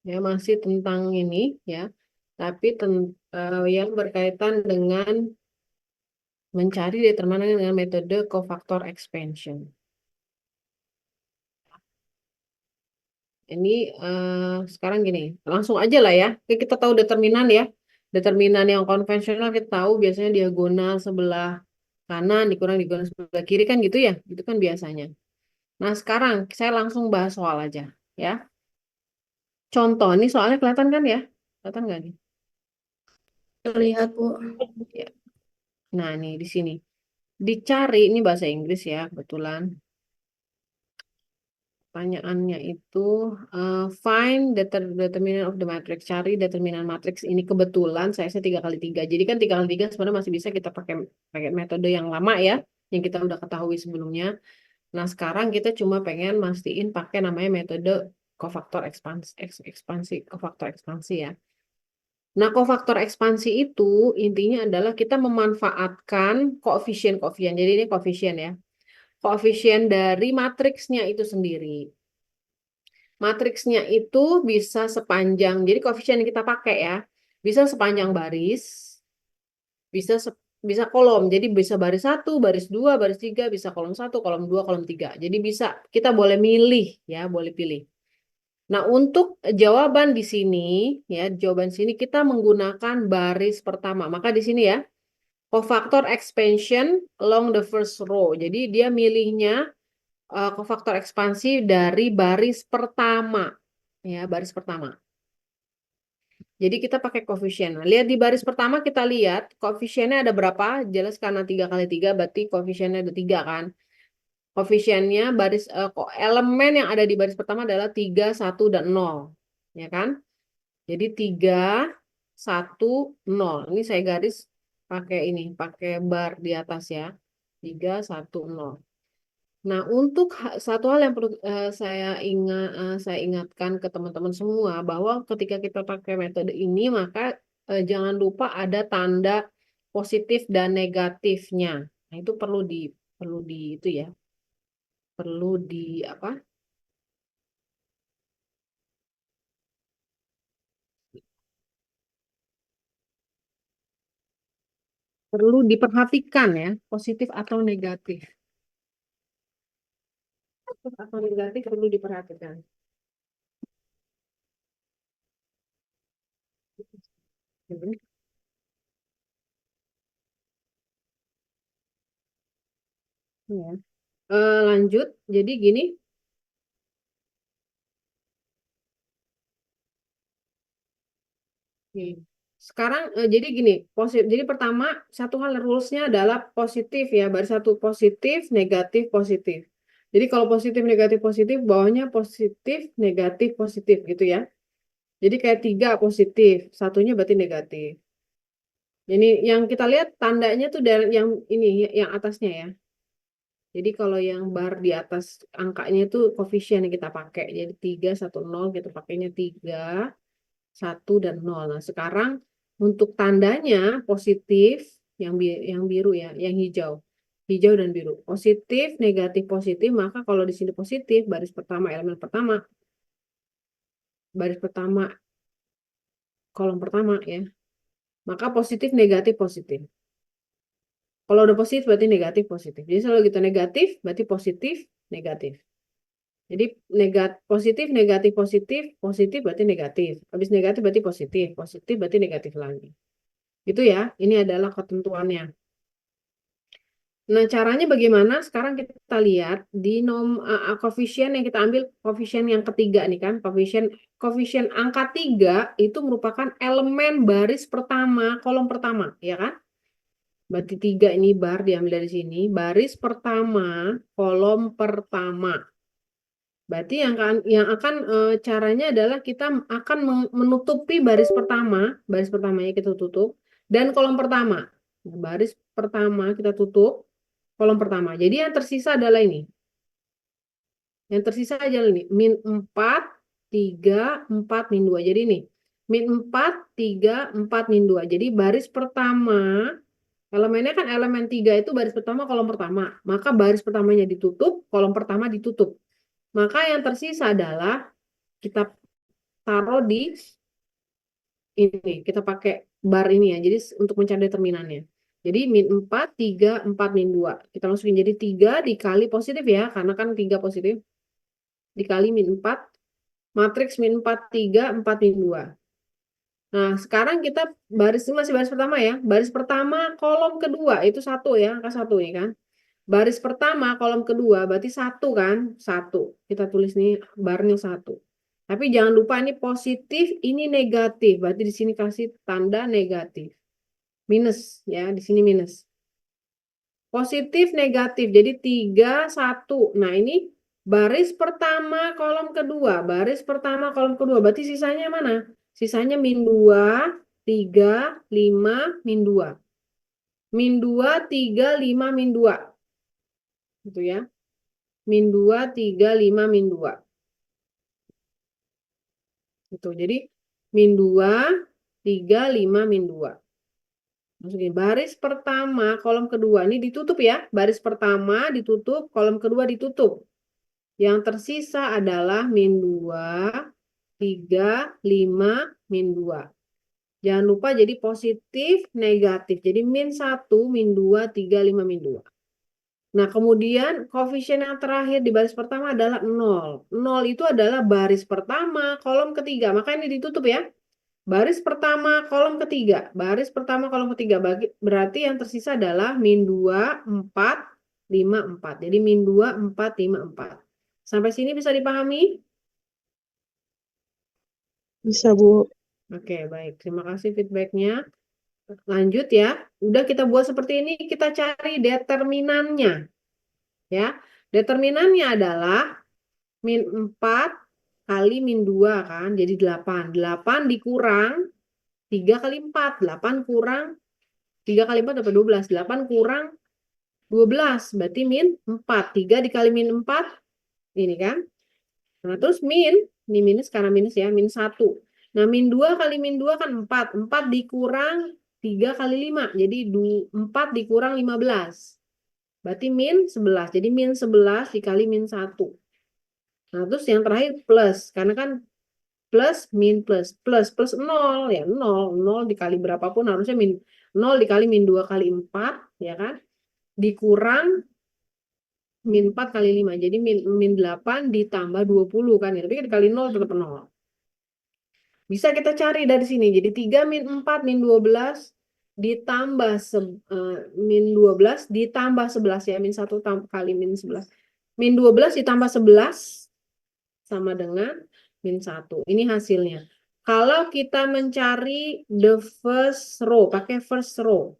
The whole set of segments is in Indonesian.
Ya, masih tentang ini ya. Tapi yang berkaitan dengan mencari determinan dengan metode cofactor expansion. Ini sekarang gini, langsung aja lah ya. Oke, kita tahu determinan ya. Determinan yang konvensional kita tahu biasanya diagonal sebelah kanan dikurang diagonal sebelah kiri kan gitu ya. Itu kan biasanya. Nah, sekarang saya langsung bahas soal aja ya. Contoh, ini soalnya kelihatan kan ya? Kelihatan nggak nih? Terlihat, Bu. Ya. Nah, nih di sini. Dicari, ini bahasa Inggris ya, kebetulan. Pertanyaannya itu find determinant of the matrix. Cari determinan matriks ini kebetulan saya 3 kali 3. Jadi kan 3 kali 3 sebenarnya masih bisa kita pakai pakai metode yang lama ya, yang kita udah ketahui sebelumnya. Nah sekarang kita cuma pengen mastiin pakai namanya metode kofaktor ekspansi, kofaktor ekspansi ya. Nah kofaktor ekspansi itu intinya adalah kita memanfaatkan koefisien-koefisien. Jadi ini koefisien ya, koefisien dari matriksnya itu sendiri. Matriksnya itu bisa sepanjang, jadi koefisien yang kita pakai ya, bisa sepanjang baris, bisa bisa kolom. Jadi bisa baris satu, baris dua, baris tiga, bisa kolom satu, kolom dua, kolom tiga. Jadi bisa kita boleh milih ya, boleh pilih. Nah, untuk jawaban di sini ya, jawaban sini kita menggunakan baris pertama. Maka di sini ya, cofactor expansion along the first row. Jadi dia milihnya kofaktor ekspansi dari baris pertama. Ya, baris pertama. Jadi kita pakai koefisien. Nah, lihat di baris pertama kita lihat koefisiennya ada berapa? Jelas karena 3 kali 3 berarti koefisiennya ada 3 kan. Koefisiennya elemen yang ada di baris pertama adalah 3, 1, dan 0. Ya kan? Jadi 3, 1, 0. Ini saya garis pakai ini, pakai bar di atas ya. 3, 1, 0. Nah, untuk satu hal yang perlu saya ingatkan ke teman-teman semua bahwa ketika kita pakai metode ini maka jangan lupa ada tanda positif dan negatifnya. Nah, itu perlu di itu ya, perlu di apa? Perlu diperhatikan ya, positif atau negatif. Positif atau negatif perlu diperhatikan. Ya. Lanjut, jadi gini. Oke. Sekarang jadi gini, positif. Jadi pertama satu hal rulesnya adalah positif ya, baris satu positif, negatif, positif. Jadi kalau positif, negatif, positif, bawahnya positif, negatif, positif gitu ya. Jadi kayak 3 positif, satunya berarti negatif. Ini yang kita lihat tandanya tuh dari yang ini, yang atasnya ya. Jadi kalau yang bar di atas angkanya itu koefisien yang kita pakai. Jadi 3, 1, 0 kita pakainya 3. 1 dan 0. Nah, sekarang untuk tandanya positif yang biru ya, yang hijau. Hijau dan biru. Positif, negatif, positif. Maka kalau di sini positif, baris pertama, elemen pertama, baris pertama, kolom pertama ya. Maka positif, negatif, positif. Kalau udah positif berarti negatif, positif. Jadi selalu gitu negatif berarti positif, negatif. Jadi positif, negatif, positif, positif berarti negatif. Habis negatif berarti positif, positif berarti negatif lagi. Itu ya, ini adalah ketentuannya. Nah, caranya bagaimana? Sekarang kita lihat di koefisien yang kita ambil, koefisien yang ketiga nih kan, koefisien koefisien angka 3 itu merupakan elemen baris pertama, kolom pertama, ya kan? Berarti 3 ini bar diambil dari sini, baris pertama, kolom pertama. Berarti yang akan caranya adalah kita akan menutupi baris pertamanya kita tutup, dan kolom pertama. Nah, baris pertama kita tutup, kolom pertama. Jadi yang tersisa adalah ini. Yang tersisa adalah ini. Min 4, 3, 4, min 2. Jadi ini. Min 4, 3, 4, min 2. Jadi baris pertama, elemennya kan elemen 3 itu baris pertama, kolom pertama. Maka baris pertamanya ditutup, kolom pertama ditutup. Maka yang tersisa adalah kita taruh di ini. Kita pakai bar ini ya. Jadi untuk mencari determinannya. Jadi min 4, 3, 4, min 2. Kita masukin jadi 3 dikali positif ya. Karena kan 3 positif. Dikali min 4. Matriks min 4, 3, 4, min 2. Nah, sekarang kita masih baris pertama ya. Baris pertama kolom kedua itu 1 ya. Angka 1 ini kan. Baris pertama kolom kedua berarti 1 kan. 1. Kita tulis nih barnya 1. Tapi jangan lupa ini positif, ini negatif. Berarti di sini kasih tanda negatif. Minus ya, di sini minus. Positif, negatif. Jadi 3, 1. Nah, ini baris pertama kolom kedua. Baris pertama kolom kedua. Berarti sisanya mana? Sisanya min 2, 3, 5, min 2. Min 2, 3, 5, min 2. Gitu ya. Min 2, 3, 5, min 2. Gitu. Jadi min 2, 3, 5, min 2. Masukin baris pertama, kolom kedua. Ini ditutup ya. Baris pertama ditutup, kolom kedua ditutup. Yang tersisa adalah min 2, 3, 5, min 2. Jangan lupa jadi positif, negatif. Jadi min 1, min 2, 3, 5, min 2. Nah, kemudian koefisien yang terakhir di baris pertama adalah 0. 0 itu adalah baris pertama, kolom ketiga. Maka ini ditutup ya. Baris pertama, kolom ketiga. Baris pertama, kolom ketiga. Berarti yang tersisa adalah min 2, 4, 5, 4. Jadi min 2, 4, 5, 4. Sampai sini bisa dipahami? Bisa, Bu. Oke, baik. Terima kasih feedbacknya. Lanjut ya. Udah kita buat seperti ini, kita cari determinannya. Ya. Determinannya adalah min 4 kali min 2 kan. Jadi 8. 8 dikurang 3 kali 4. 8 kurang 3 kali 4 dapat 12. 8 kurang 12. Berarti min 4. 3 dikali min 4. Ini kan. Nah, terus min. Ini minus karena minus ya. Min 1. Nah, min 2 kali min 2 kan 4. 4 dikurang 3 kali 5. Jadi 4 dikurang 15. Berarti min 11. Jadi min 11 dikali min 1. Nah, terus yang terakhir plus. Karena kan plus, min plus. Plus 0. Ya 0. 0 dikali berapapun harusnya min 0 dikali min 2 kali 4. Ya kan. Dikurang min 4 kali 5. Jadi min 8 ditambah 20 kan. Ya. Tapi kan dikali 0 tetap 0. Bisa kita cari dari sini. Jadi 3 min 4 min 12 ditambah min 12 ditambah 11 ya. Min 1 kali min 11. Min 12 ditambah 11 sama dengan min 1. Ini hasilnya. Kalau kita mencari the first row, pakai first row.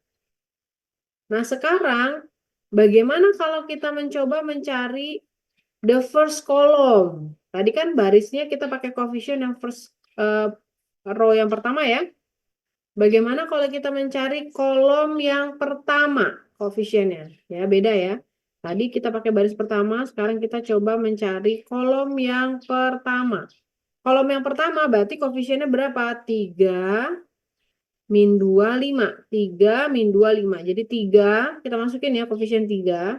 Nah, sekarang bagaimana kalau kita mencoba mencari the first column? Tadi kan barisnya kita pakai koefisien yang first row yang pertama ya. Bagaimana kalau kita mencari kolom yang pertama koefisiennya? Ya, beda ya. Tadi kita pakai baris pertama, sekarang kita coba mencari kolom yang pertama. Kolom yang pertama berarti koefisiennya berapa? 3, min 2, 5. 3, min 2, 5. Jadi 3, kita masukin ya koefisien 3.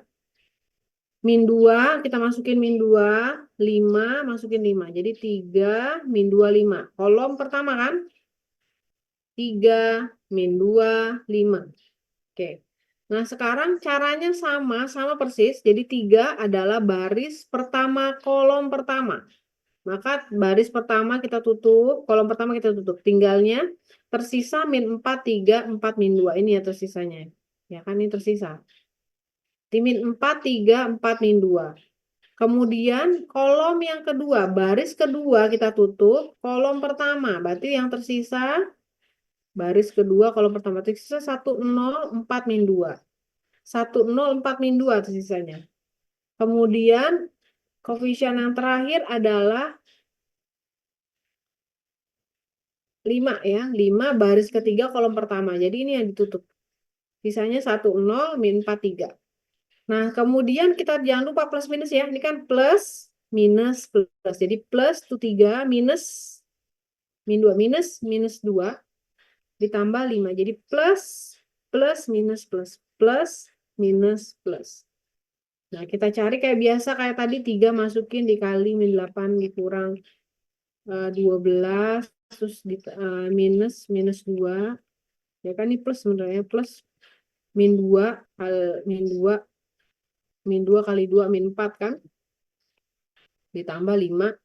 Min 2, kita masukin min 2. 5, masukin 5. Jadi 3, min 2, 5. Kolom pertama kan? 3, min 2, 5. Oke. Nah, sekarang caranya sama persis. Jadi 3 adalah baris pertama, kolom pertama. Maka baris pertama kita tutup, kolom pertama kita tutup. Tinggalnya tersisa min 4, 3, 4, min 2. Ini ya tersisanya. Ya kan ini tersisa. Di min 4, 3, 4, min 2. Kemudian kolom yang kedua, baris kedua kita tutup, kolom pertama. Berarti yang tersisa baris kedua, kolom pertama tersisa 1, 0, 4, min 2. 1, 0, 4, min 2 tersisanya. Kemudian koefisien yang terakhir adalah 5 ya. 5 baris ketiga kolom pertama. Jadi ini yang ditutup. Sisanya 1, 0, min 4, 3. Nah, kemudian kita jangan lupa plus minus ya. Ini kan plus, minus, plus. Jadi plus itu 3, minus, min 2, minus, minus 2. Ditambah 5. Jadi plus, plus, minus, plus. Plus, minus, plus. Nah, kita cari kayak biasa kayak tadi 3 masukin dikali min 8 dikurang 12 terus minus 2 ya kan, ini plus sebenarnya, plus min 2 kali 2 min 4 kan, ditambah 5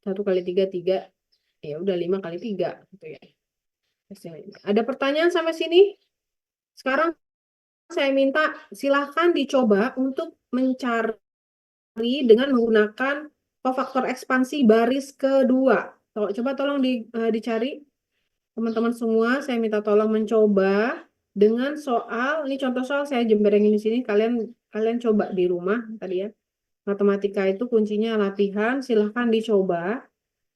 1 kali 3 3, ya udah 5 kali 3 gitu ya. Ada pertanyaan sampai sini? Sekarang saya minta silahkan dicoba untuk mencari dengan menggunakan kofaktor ekspansi baris kedua. Coba tolong dicari teman-teman semua, saya minta tolong mencoba dengan soal, ini contoh soal saya jemberengin di sini, kalian coba di rumah tadi ya. Matematika itu kuncinya latihan, silahkan dicoba.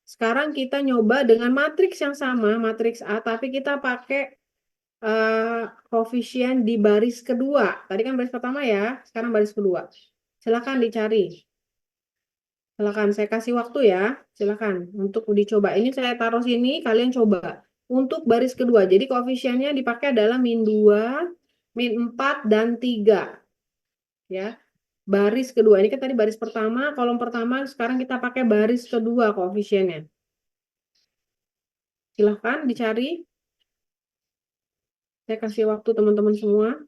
Sekarang kita nyoba dengan matriks yang sama, matriks A, tapi kita pakai koefisien di baris kedua. Tadi kan baris pertama ya, sekarang baris kedua. Silahkan dicari. Silakan, saya kasih waktu ya. Silakan untuk dicoba. Ini saya taruh sini, kalian coba. Untuk baris kedua, jadi koefisiennya dipakai adalah min 2, min 4, dan 3. Ya, baris kedua. Ini kan tadi baris pertama, kolom pertama, sekarang kita pakai baris kedua koefisiennya. Silakan dicari. Saya kasih waktu teman-teman semua.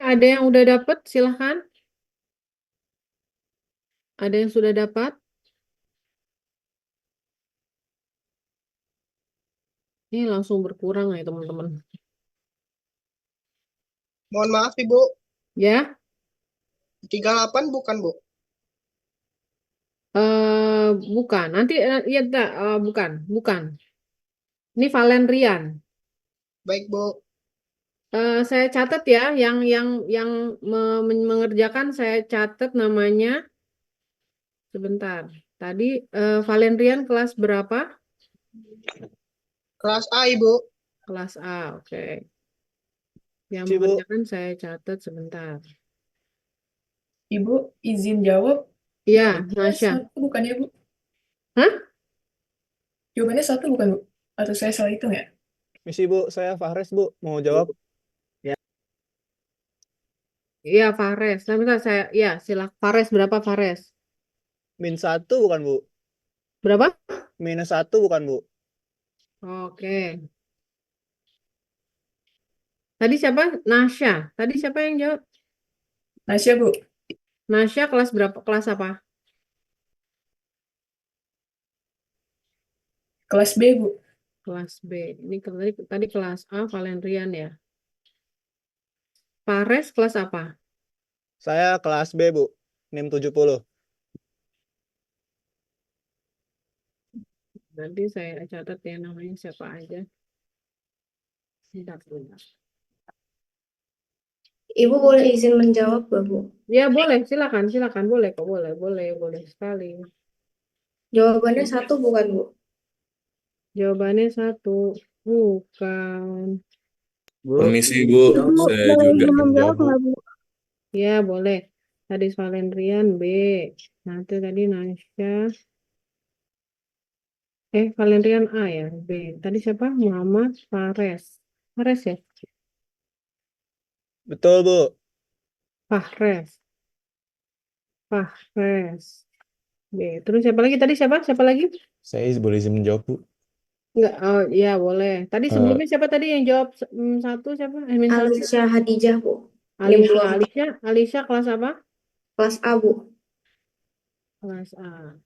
Ada yang udah dapat? Silahkan. Ada yang sudah dapat? Ini langsung berkurang ya teman-teman. Mohon maaf Ibu, Ya, 38 bukan Bu? bukan. Nanti ya bukan, bukan. Ini Valerian. Baik Bu. Saya catat ya, yang mengerjakan saya catat namanya. Sebentar. Tadi Valerian kelas berapa? Kelas A Ibu. Kelas A, oke. Yang Ibu. mengerjakan saya catat sebentar. Ibu izin jawab. Iya, Jawabannya Nasya. satu bukan ya, Bu? Hah? Jawabannya satu bukan, Bu? Atau saya salah hitung ya? Misi Bu, saya Fahres Bu, mau jawab. Iya, Fares. Nah, bentar ya, Fares berapa Fares? -1 bukan, Bu? Berapa? -1 bukan, Bu? Oke. Tadi siapa? Nasya. Tadi siapa yang jawab? Nasya, Bu. Nasya kelas berapa? Kelas apa? Kelas B, Bu. Kelas B. Ini tadi kelas A, Valerian ya. Fares kelas apa? Saya kelas B, Bu. NIM 70. Nanti saya catat ya namanya siapa aja. Bentar. Ibu boleh izin menjawab gak, Bu? Ya boleh, silakan, boleh kok, boleh sekali. Jawabannya 1 bukan, Bu? Jawabannya 1, bukan. Bu, Permisi Bu, saya juga ingin jawab Bu. Ya boleh. Tadi Valerian B. Nanti tadi Nasya. Valerian A ya, B. Tadi siapa? Muhammad Fares. Fares ya? Betul, Bu. Fahres. B. Terus siapa lagi? Tadi siapa? Siapa lagi? Saya boleh izin menjawab, Bu. Enggak, oh iya boleh. Tadi Eh, sebelumnya siapa tadi yang jawab satu siapa? Min satu? Alicia Hadijah, Bu. Alicia kelas apa? Kelas A, Bu. Kelas A.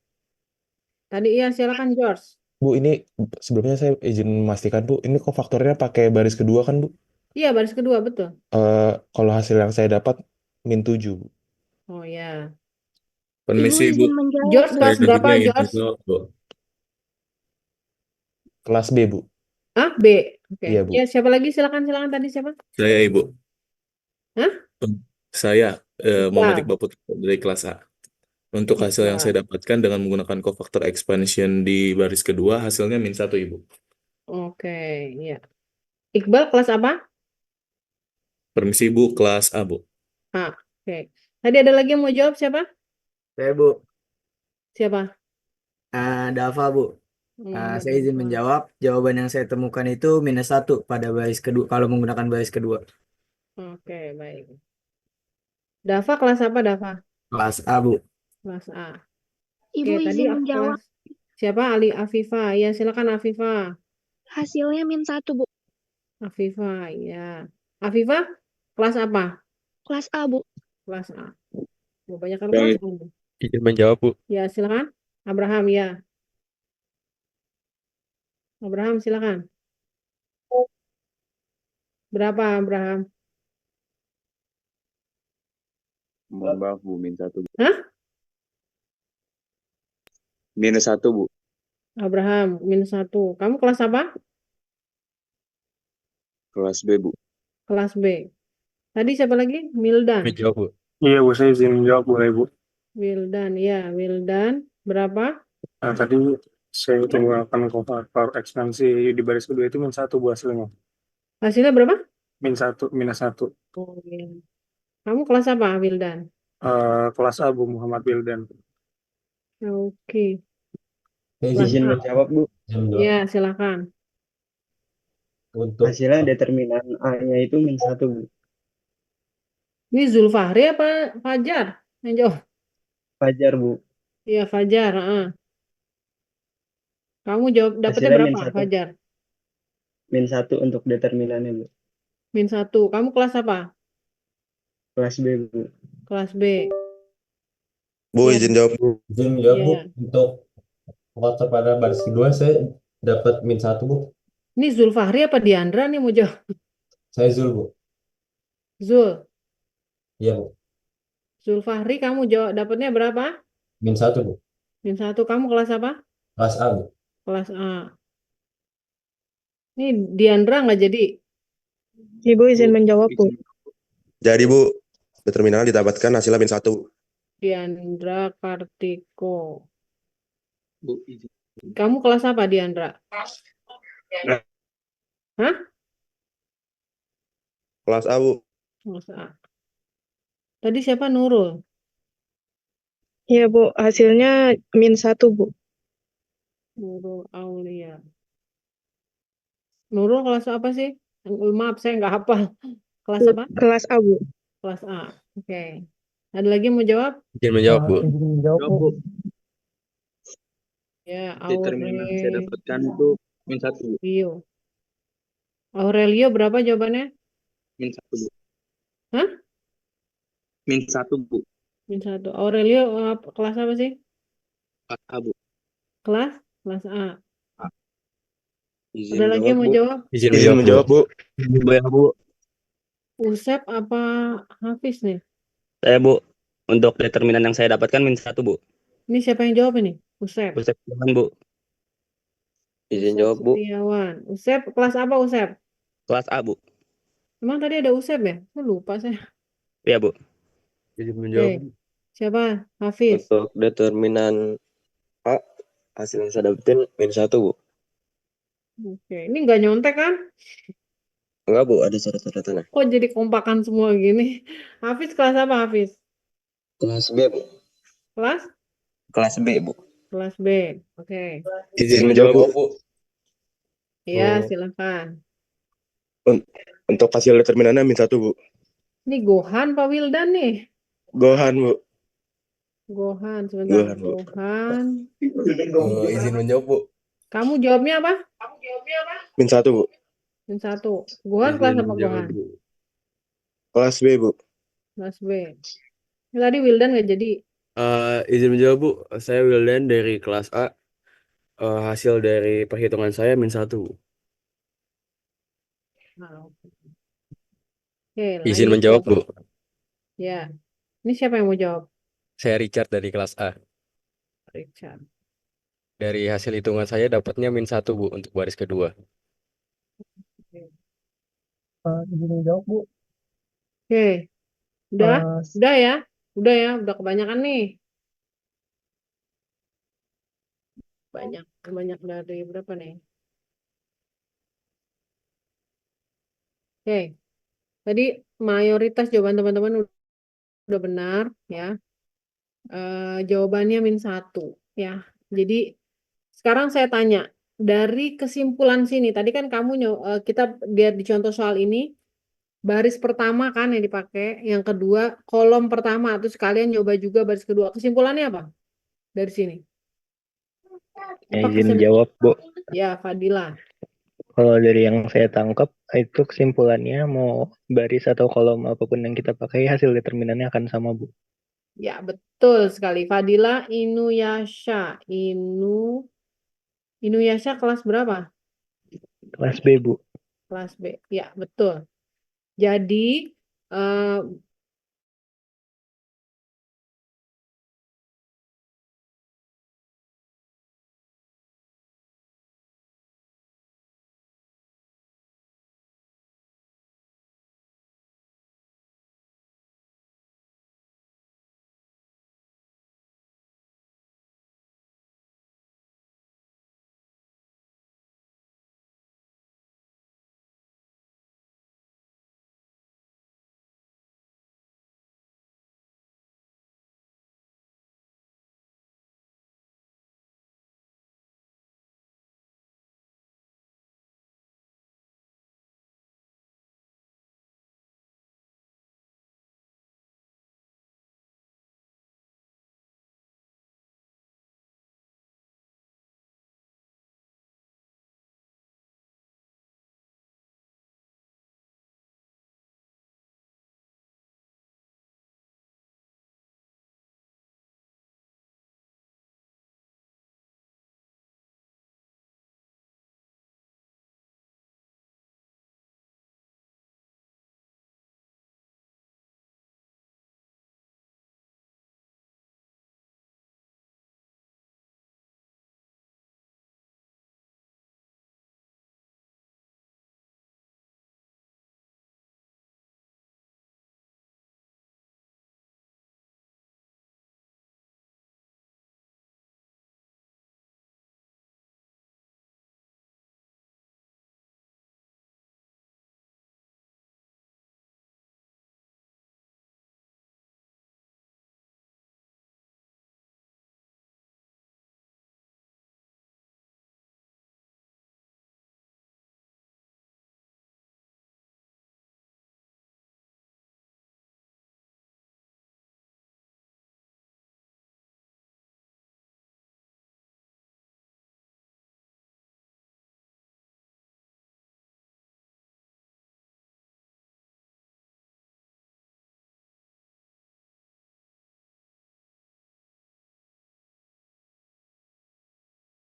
Tadi iya silakan George. Bu, ini sebelumnya saya izin memastikan, Bu, ini kok faktornya pakai baris kedua kan, Bu? Iya baris kedua betul. Kalau hasil yang saya dapat -7, Bu. Oh ya. Permisi Bu, George saya kelas berapa juga ingin George? menjawab Bu. Kelas B, Bu. Ah B. Oke. Iya, Bu. Ya siapa lagi? Silakan tadi siapa? Saya Ibu. Hah? Saya Muhammad Iqbal. Iqbal Putra dari kelas A. Untuk hasil yang saya dapatkan dengan menggunakan cofactor expansion di baris kedua, hasilnya -1 Ibu. Oke, iya. Iqbal kelas apa? Permisi Bu, kelas A Bu. A. Oke. Tadi ada lagi yang mau jawab siapa? saya Bu, Siapa? Dava Bu. Saya izin menjawab. Jawaban yang saya temukan itu -1 pada baris kedua kalau menggunakan baris kedua. Oke, baik. Dava kelas apa Dava? Kelas A, Bu. Kelas A. Ibu Oke, tadi izin menjawab. kelas siapa? Ali Afifa. Ya, silakan Afifa. Hasilnya -1, Bu. Afifa, ya. Afifa, kelas apa? Kelas A, Bu. Kelas A. Mau banyak kan kelas A, Bu? Izin menjawab, Bu. Ya, silakan. Abraham, ya. Abraham, silakan. Berapa, Abraham? Mohon maaf Bu, -1. Hah? -1 Bu. Abraham, -1. Kamu kelas apa? Kelas B Bu. Kelas B. Tadi siapa lagi? Mildan. Menjawab, Bu. Iya Bu, saya izin menjawab boleh Bu. Wildan, ya. Wildan, berapa? Nah, tadi saya itu menggunakan cofactor ekspansi di baris kedua itu -1 Bu hasilnya. Hasilnya berapa? -1. Oh, iya. Kamu kelas apa, Wildan? Kelas A Bu, Muhammad Wildan. Oke. Saya Kelas izin A. menjawab, Bu. Izin menjawab. Ya, silakan. Untuk Hasilnya determinan A-nya itu -1 Bu. Ini Zulfahri apa Fajar yang jawab? Fajar Bu. Iya, Fajar. Kamu jawab dapetnya Hasilnya berapa, -1. Fajar? -1 untuk determinannya Bu. -1. Kamu kelas apa? Kelas B Bu. Kelas B. Bu, Ya. izin jawab, Bu. Izin menjawab, Bu. Iya. Untuk faktor pada baris kedua saya dapat -1, Bu. Ini Zulfahri apa Diandra nih mau jawab? Saya Zul, Bu. Zul. Iya, Bu. Zulfahri kamu jawab dapetnya berapa? -1, Bu. -1. Kamu kelas apa? Kelas A, Bu. Kelas A. Ini Diandra nggak jadi? Ibu izin menjawab, Bu. Jadi, Bu, determinal didapatkan hasilnya -1. Diandra Kartiko. Bu, izin. Kamu kelas apa, Diandra? Hah? Kelas A, Bu. Kelas A. Tadi siapa? Nurul? Iya, Bu. Hasilnya -1, Bu. Nurul Aulia. Nurul kelas apa sih? Maaf, saya nggak hafal. Kelas apa? Kelas A, Bu. Kelas A. Oke. Ada lagi yang mau jawab? Izin menjawab, Bu. Izin menjawab, Jawab, Bu. Bu. Ya, Determinan yang saya dapatkan itu min 1, Bu. Aurelio. Aurelio berapa jawabannya? Min 1, Bu. Hah? Min 1, Bu. Min 1. Aurelio kelas apa sih? Kelas A, Bu. Kelas? Kelas A. Izin Ada lagi yang mau jawab? Izin Izin menjawab, Bu. menjawab, Bu. Usep apa Hafiz nih? Saya, Bu. Untuk determinan yang saya dapatkan min 1, Bu. Ini siapa yang jawab ini? Usep. Usep Setiawan, Bu. Izin Usep jawab, Bu. Setiawan. Usep kelas apa Usep? Kelas A, Bu. Emang tadi ada Usep ya? Saya lupa saya. Iya, Bu. Izin menjawab, Oke. Siapa? Hafiz. Untuk determinan A, hasil yang saya dapetin min 1, Bu. Oke. Ini nggak nyontek kan? Enggak, Bu, ada coret-coretannya. Kok jadi kompakan semua gini? Hafiz kelas apa Hafiz? Kelas B, Bu. Kelas? Kelas B, Bu. Kelas B. Oke. Izin menjawab, Bu. Iya, Oh. silakan. Untuk hasil determinannya min 1, Bu. Ini Gohan Pak Wildan nih. Gohan, Bu. Gohan, sebentar. Gohan, Bu. Gohan. Izin menjawab, Bu. Kamu jawabnya apa? Min 1, Bu. Yang satu. Gohan kelas Izin apa menjawab, Gohan? Bu. Kelas B, Bu. Kelas B. Ini tadi Wildan nggak jadi. Izin menjawab, Bu. Saya Wildan dari kelas A. Hasil dari perhitungan saya min 1, Bu. Nah, oke, Izin lanjut menjawab, Bu. Bu. Ya. Ini siapa yang mau jawab? Saya Richard dari kelas A. Richard. Dari hasil hitungan saya dapatnya min 1, Bu, untuk baris kedua. Izin menjawab, Bu. Oke. Udah? Udah ya? Udah ya? Udah kebanyakan nih. Banyak dari berapa nih? Oke. Tadi mayoritas jawaban teman-teman udah benar ya. Jawabannya min 1 ya. Jadi sekarang saya tanya, dari kesimpulan sini, tadi kan kita lihat di contoh soal ini, baris pertama kan yang dipakai, yang kedua kolom pertama, terus kalian nyoba juga baris kedua. Kesimpulannya apa dari sini? Apa Izin jawab, Bu. Ya, Fadila. Kalau dari yang saya tangkap, itu kesimpulannya mau baris atau kolom apapun yang kita pakai, hasil determinannya akan sama, Bu. Ya, betul sekali. Fadila Inuyasha. Inuyasha kelas berapa? Kelas B, Bu. Kelas B. Ya, betul. Jadi,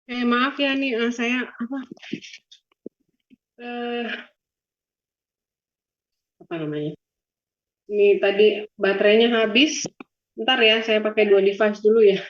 Maaf ya nih, saya eh, apa namanya? Ini tadi baterainya habis. Ntar ya, saya pakai 2 device dulu ya.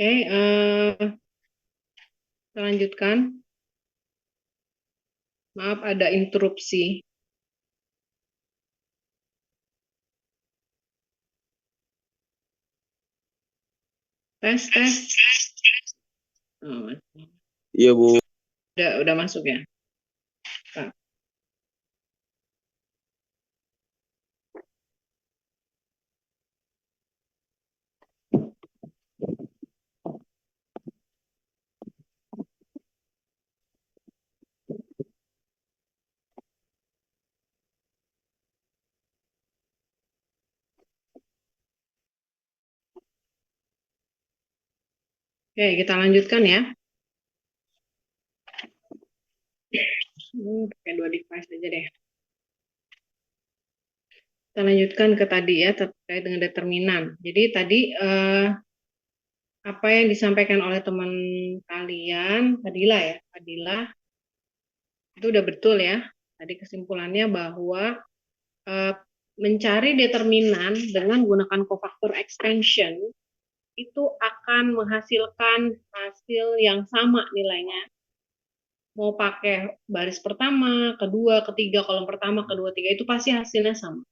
Oke, kita lanjutkan. Maaf ada interupsi. Tes. Oh, Iya, Bu. udah masuk ya. Nah, Oke, kita lanjutkan ya. Pakai 2 device aja deh. Kita lanjutkan ke tadi ya, terkait dengan determinan. Jadi tadi apa yang disampaikan oleh teman kalian, Fadila, itu udah betul ya. Tadi kesimpulannya bahwa mencari determinan dengan menggunakan cofactor expansion itu akan menghasilkan hasil yang sama nilainya. Mau pakai baris pertama, kedua, ketiga, kolom pertama, kedua, tiga, itu pasti hasilnya sama.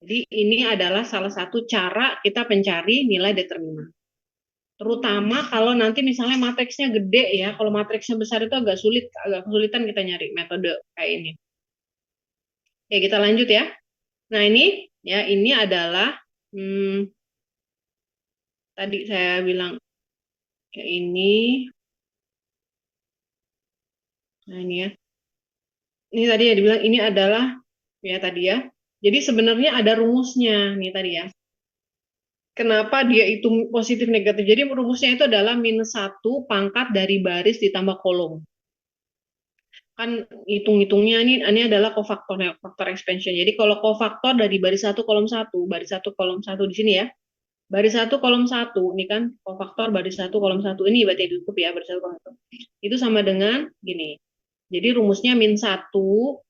Jadi ini adalah salah satu cara kita mencari nilai determinan. Terutama kalau nanti misalnya matriksnya gede ya, kalau matriksnya besar itu agak kesulitan kita nyari metode kayak ini. Oke, kita lanjut ya. Nah ini adalah tadi saya bilang kayak ini. Nah ini ya. Ini tadi ya dibilang ini adalah ya tadi ya. Jadi sebenarnya ada rumusnya nih tadi ya. Kenapa dia itu positif negatif? Jadi rumusnya itu adalah -1 pangkat dari baris ditambah kolom. Kan hitung-hitungnya ini adalah cofactor expansion. Jadi kalau cofactor dari baris 1 kolom 1, baris 1 kolom 1 di sini ya. Baris 1 kolom 1, ini kan cofactor baris 1 kolom 1. Ini berarti ditutup ya, baris 1 kolom 1. Itu sama dengan gini. Jadi rumusnya -1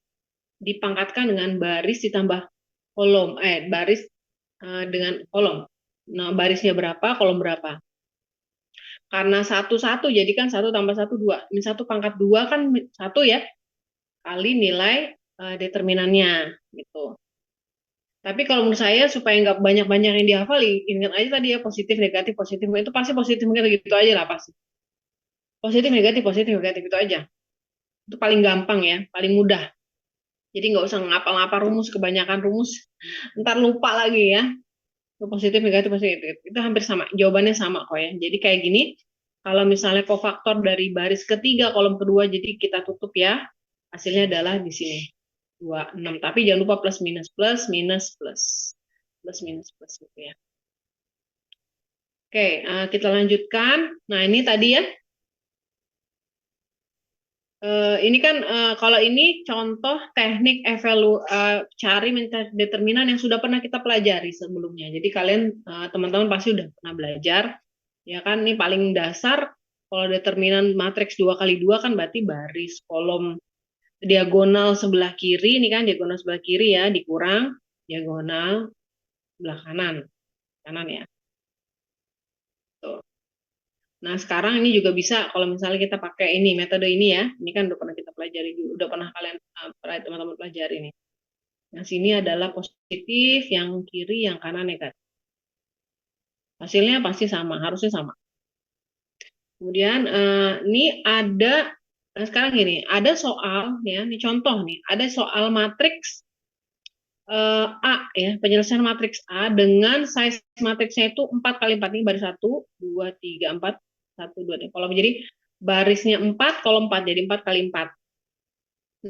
dipangkatkan dengan baris ditambah kolom, baris dengan kolom. Nah, barisnya berapa, kolom berapa. Karena 1 jadi kan 1 tambah 1 2. -1 pangkat 2 kan 1 ya, kali nilai determinannya gitu. Tapi kalau menurut saya supaya nggak banyak-banyak yang dihafal, ingat aja tadi ya positif negatif itu pasti positif negatif gitu aja lah pasti. Positif negatif itu aja. Itu paling gampang ya, paling mudah. Jadi nggak usah ngapal-ngapal rumus, kebanyakan rumus, ntar lupa lagi ya. Positif negatif itu hampir sama, jawabannya sama kok ya. Jadi kayak gini, kalau misalnya cofactor dari baris ketiga kolom kedua, jadi kita tutup ya, hasilnya adalah di sini 26. Tapi jangan lupa plus minus gitu ya. Oke, kita lanjutkan. Nah ini tadi ya, ini kan kalau ini contoh teknik cari determinan yang sudah pernah kita pelajari sebelumnya. Jadi kalian teman-teman pasti udah pernah belajar, ya kan? Ini paling dasar. Kalau determinan matriks 2 kali 2 kan berarti baris, kolom, diagonal sebelah kiri, ini kan diagonal sebelah kiri ya, dikurang diagonal sebelah kanan ya. Tuh. Nah, sekarang ini juga bisa kalau misalnya kita pakai ini, metode ini ya. Ini kan udah pernah kita pelajari juga, udah pernah kalian teman-teman pelajari ini. Nah, sini adalah positif, yang kiri, yang kanan negatif. Hasilnya pasti sama, harusnya sama. Kemudian ini ada sekarang gini, ada soal ya, ini contoh nih, ada soal matriks A ya, penyelesaian matriks A dengan size matriksnya itu 4 kali 4 ini baris 1, 2, 3, 4, 1, 2, 3 kolom. Jadi barisnya 4, kolom 4, jadi 4 kali 4.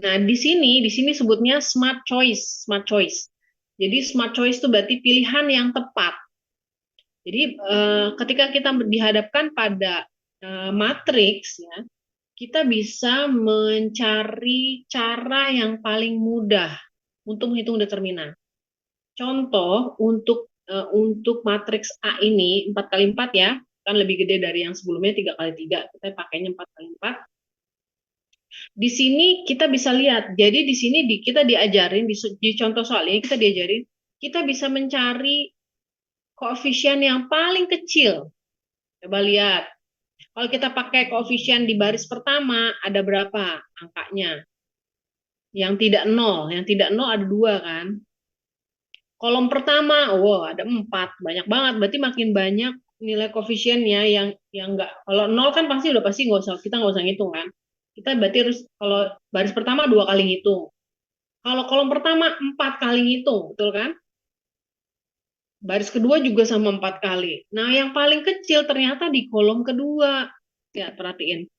Nah, di sini sebutnya smart choice, smart choice. Jadi smart choice itu berarti pilihan yang tepat. Jadi ketika kita dihadapkan pada matriks ya, kita bisa mencari cara yang paling mudah untuk menghitung determinan. Contoh untuk matriks A ini 4 kali 4 ya, kan lebih gede dari yang sebelumnya 3 kali 3. Kita pakainya 4 kali 4. Di sini kita bisa lihat. Jadi di sini kita diajarin di contoh soal ini kita diajarin kita bisa mencari koefisien yang paling kecil. Coba lihat. Kalau kita pakai koefisien di baris pertama, ada berapa angkanya? Yang tidak 0. Yang tidak 0 ada 2 kan? Kolom pertama, ada 4. Banyak banget. Berarti makin banyak nilai koefisiennya yang enggak. Kalau 0 kan pasti kita nggak usah ngitung kan? Kita berarti harus, kalau baris pertama 2 kali ngitung. Kalau kolom pertama 4 kali ngitung, betul kan? Baris kedua juga sama 4 kali. Nah, yang paling kecil ternyata di kolom kedua. Ya, perhatiin.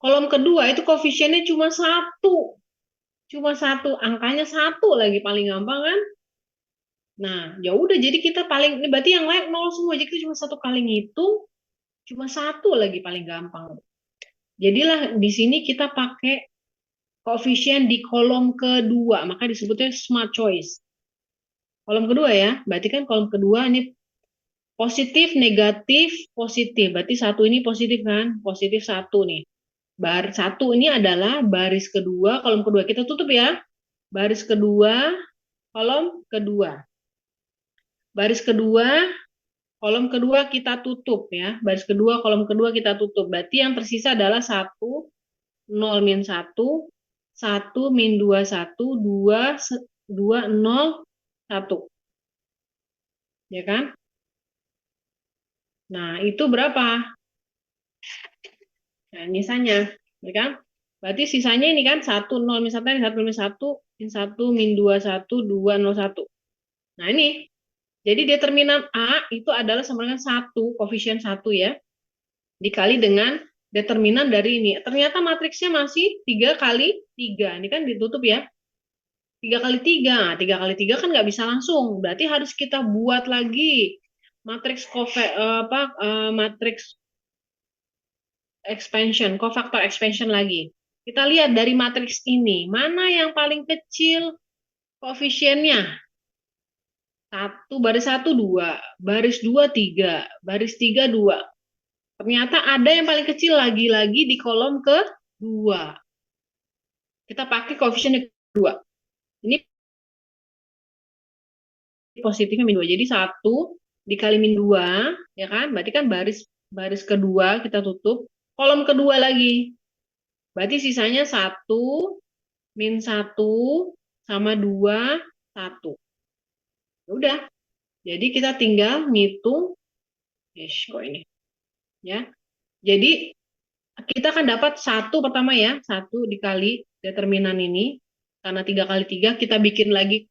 Kolom kedua itu koefisiennya cuma 1. Cuma 1. Angkanya 1 lagi paling gampang kan? Nah, ya udah jadi kita ini berarti yang lain 0 semua. Jadi kita cuma 1 kali ngitung, cuma 1 lagi paling gampang. Jadilah di sini kita pakai koefisien di kolom kedua, maka disebutnya smart choice. Kolom kedua ya, berarti kan kolom kedua ini positif, negatif, positif. Berarti 1 ini positif kan? Positif 1 nih. Baris 1 ini adalah baris kedua, kolom kedua. Kita tutup ya. Baris kedua, kolom kedua. Baris kedua, kolom kedua kita tutup ya. Baris kedua, kolom kedua kita tutup. Berarti yang tersisa adalah 1, 0, min 1, 1, min 2, 1, 2, 0, 1. Ya kan? Nah, itu berapa? Nah, sisanya. Ya kan? Berarti sisanya ini kan 1, 0, min 1, 1, min 1, min 1, min 2, 1, 2, 0, 1. Nah, ini. Jadi determinan A itu adalah sama dengan 1, koefisien 1 ya. Dikali dengan determinan dari ini. Ternyata matriksnya masih 3 kali 3. Ini kan ditutup ya. 3 kali 3. Nah, 3 kali 3 kan nggak bisa langsung. Berarti harus kita buat lagi matriks matriks expansion, cofactor expansion lagi. Kita lihat dari matriks ini, mana yang paling kecil koefisiennya? 1, baris 1, 2, baris 2, 3, baris 3, 2. Ternyata ada yang paling kecil lagi-lagi di kolom kedua. Kita pakai koefisien kedua. Ini positifnya min 2. Jadi 1 dikali min 2, ya kan? Berarti kan baris kedua kita tutup. Kolom kedua lagi. Berarti sisanya 1, min 1, sama 2, 1. Udah. Jadi kita tinggal ngitung. Kok ini. Ya. Jadi kita akan dapat 1 pertama ya. 1 dikali determinan ini. Karena 3 kali 3 kita bikin lagi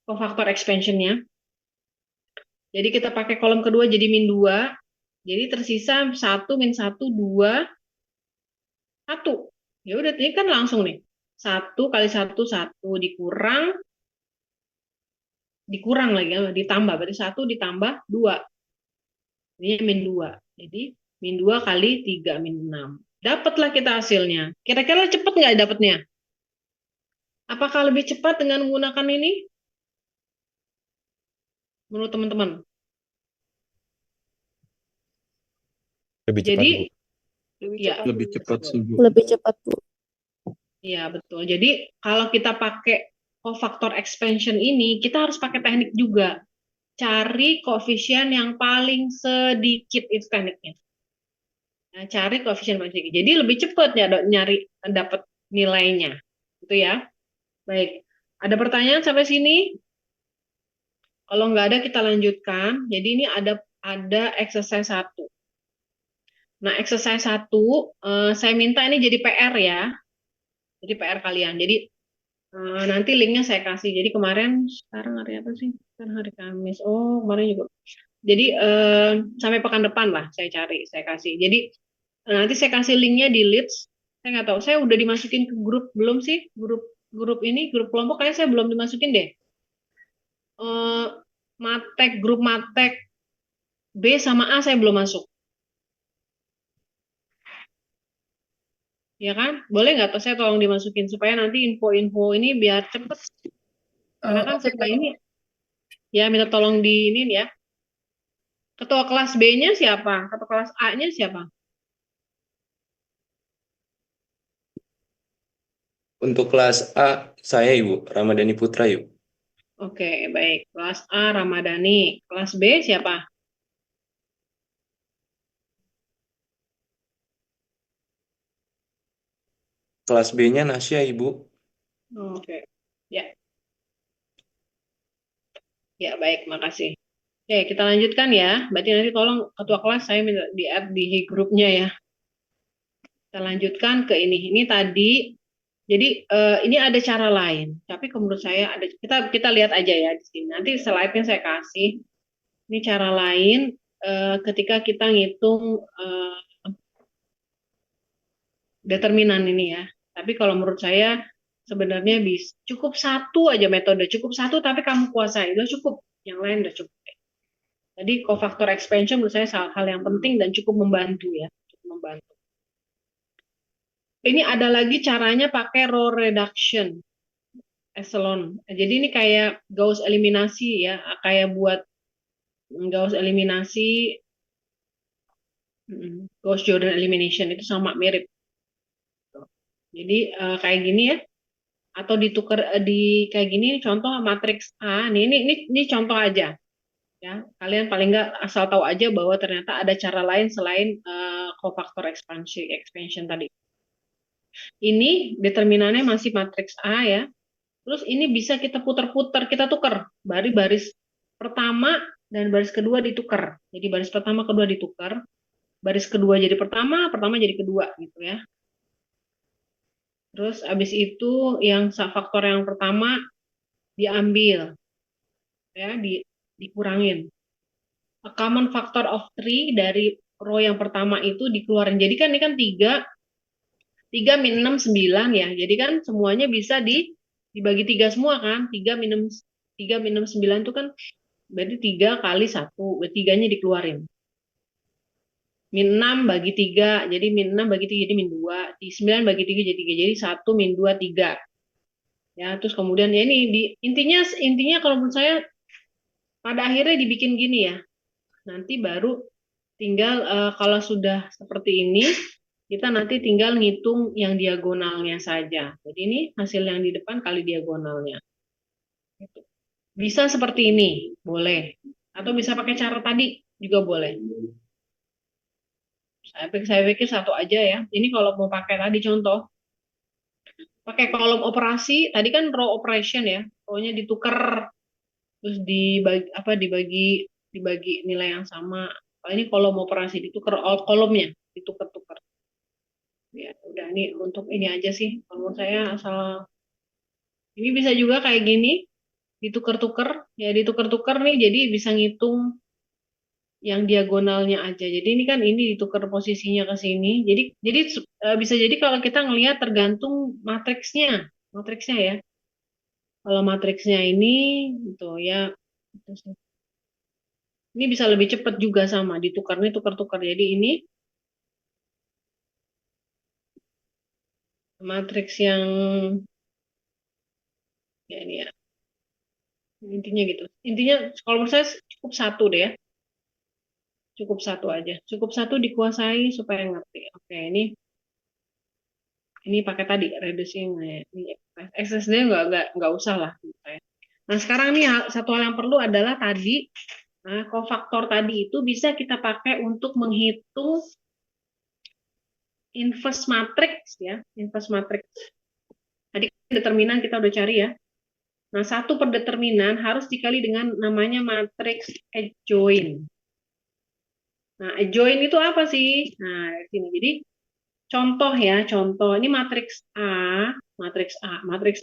cofactor expansion-nya. Jadi kita pakai kolom kedua jadi min 2. Jadi tersisa 1, min 1, 2, 1. Ya udah, ini kan langsung nih. 1 kali 1, 1 dikurang lagi, ditambah. Berarti 1 ditambah 2. Ini min 2. Jadi min 2 kali 3, min 6. Dapatlah kita hasilnya. Kira-kira cepat nggak dapatnya? Apakah lebih cepat dengan menggunakan ini? Menurut teman-teman? Lebih cepat, Jadi, Bu. ya. Lebih cepat sih, Bu. Lebih cepat, Bu. Iya, betul. Jadi, kalau kita pakai cofactor expansion ini, kita harus pakai teknik juga. Cari koefisien yang paling sedikit, itu tekniknya. Nah, cari koefisien paling sedikit. Jadi, lebih cepat ya dapat nilainya. Gitu ya. Baik. Ada pertanyaan sampai sini? Kalau nggak ada, kita lanjutkan. Jadi, ini ada exercise 1. Nah, exercise 1, saya minta ini jadi PR ya. Jadi PR kalian. Jadi nanti linknya saya kasih. Jadi kemarin, sekarang hari apa sih? Sekarang hari Kamis. Oh, kemarin juga. Jadi sampai pekan depan lah saya cari, saya kasih. Jadi nanti saya kasih linknya di Leads. Saya nggak tahu, saya udah dimasukin ke grup belum sih? Grup ini, grup kelompok kayaknya saya belum dimasukin deh. Grup Matek B sama A saya belum masuk. Ya kan? Boleh nggak? Saya tolong dimasukin supaya nanti info-info ini biar cepet. Karena kan Oke, setelah ini, ya minta tolong di ini ya. Ketua kelas B-nya siapa? Ketua kelas A-nya siapa? Untuk kelas A, saya Ibu, Ramadhani Putra Ibu. Oke, baik. Kelas A Ramadhani. Kelas B siapa? Kelas B-nya Nasya Ibu. Oke. Ya. Ya, baik, makasih. Oke, kita lanjutkan ya. Berarti nanti tolong ketua kelas saya minta di-add di grupnya ya. Kita lanjutkan ke ini. Ini tadi, jadi ini ada cara lain. Tapi menurut saya ada. Kita lihat aja ya di sini. Nanti slide-nya saya kasih. Ini cara lain ketika kita ngitung determinan ini ya. Tapi kalau menurut saya sebenarnya cukup satu aja metode, cukup satu tapi kamu kuasai, udah cukup. Yang lain udah cukup. Jadi cofactor expansion menurut saya hal yang penting dan cukup membantu ya, cukup membantu. Ini ada lagi caranya pakai row reduction echelon. Jadi ini kayak Gauss eliminasi ya, kayak buat Gauss eliminasi, Gauss Jordan elimination itu sama mirip. Jadi kayak gini ya, atau ditukar di kayak gini. Contoh matriks A. Ini contoh aja. Ya, kalian paling nggak asal tahu aja bahwa ternyata ada cara lain selain cofactor expansion tadi. Ini determinannya masih matriks A ya. Terus ini bisa kita putar-putar, kita tukar. Baris pertama dan baris kedua ditukar. Jadi baris pertama, kedua ditukar. Baris kedua jadi pertama jadi kedua gitu ya. Terus habis itu yang faktor yang pertama diambil, ya, dikurangin. A common factor of 3 dari row yang pertama itu dikeluarin. Jadi kan ini kan 3 min 6, 9 ya. Jadi kan semuanya bisa dibagi 3 semua kan. 3 min 9 itu kan berarti 3 kali 1. Berarti 3-nya dikeluarin. Min 6 bagi 3, jadi min 6 bagi 3 jadi min 2. 9 bagi 3 jadi 3. Jadi 1 min 2, 3. Ya, terus kemudian ya ini intinya kalau menurut saya pada akhirnya dibikin gini ya. Nanti baru tinggal kalau sudah seperti ini, kita nanti tinggal ngitung yang diagonalnya saja. Jadi ini hasil yang di depan kali diagonalnya. Bisa seperti ini, boleh. Atau bisa pakai cara tadi juga boleh. Saya pikir satu aja ya. Ini kalau mau pakai tadi contoh. Pakai kolom operasi, tadi kan row operation ya. Row-nya ditukar, terus dibagi nilai yang sama. Kalau ini kolom operasi ditukar, kolomnya ditukar-tukar. Ya, udah ini untuk ini aja sih. Kalau menurut saya asal ini bisa juga kayak gini, ditukar-tukar, ya ditukar-tukar nih, jadi bisa ngitung yang diagonalnya aja. Jadi ini kan ini ditukar posisinya ke sini. Jadi bisa jadi kalau kita ngelihat tergantung matriksnya ya. Kalau matriksnya ini gitu ya. Ini bisa lebih cepat juga sama ditukarnya tukar-tukar. Jadi ini matriks yang ya ini ya. Intinya gitu. Intinya kalau menurut saya cukup satu deh ya. Cukup satu aja. Cukup satu dikuasai supaya ngerti. Oke, ini pakai tadi reducing ini exercise nggak usah lah. Nah, sekarang nih satu hal yang perlu adalah tadi cofactor tadi itu bisa kita pakai untuk menghitung inverse matrix ya, inverse matrix. Tadi determinan kita udah cari ya. Nah, satu per determinan harus dikali dengan namanya matriks adjoint. Nah, join itu apa sih? Nah, di sini. Jadi contoh ya, contoh. Ini matriks A, matriks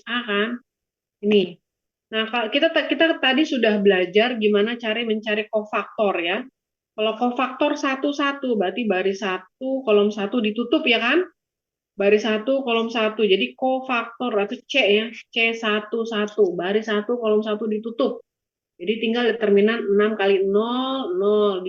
A kan? Ini. Nah, kalau kita tadi sudah belajar gimana cara mencari kofaktor ya. Kalau kofaktor 1-1, berarti baris 1, kolom 1 ditutup ya kan? Baris 1, kolom 1. Jadi kofaktor atau C ya, C11, baris 1, kolom 1 ditutup. Jadi tinggal determinan 6 kali 0, 0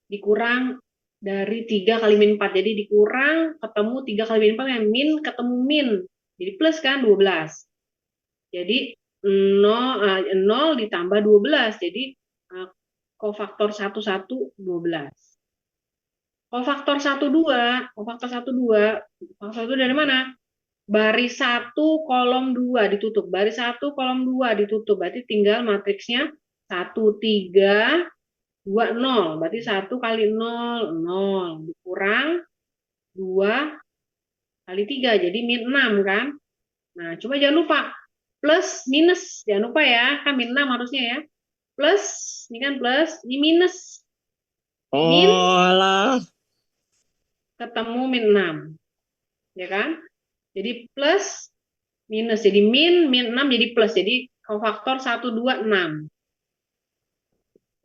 dikurang dari 3 kali min 4. Jadi dikurang ketemu 3 kali min 4 yang min ketemu min. Jadi plus kan 12. Jadi 0 ditambah 12. Jadi kofaktor 1-1 12. Kofaktor 1-2, kofaktor 1 dari mana? Baris 1 kolom 2 ditutup. Baris 1 kolom 2 ditutup. Berarti tinggal matriksnya 1 3 2 0. Berarti 1 kali 0 0 dikurang 2 kali 3 jadi min 6 kan? Nah, coba jangan lupa plus minus. Jangan lupa ya, kan min 6 harusnya ya. Plus, ini kan plus, ini minus. Min ketemu min 6. Ya kan? Jadi plus minus. Jadi min 6 jadi plus. Jadi kofaktor 1 2 6.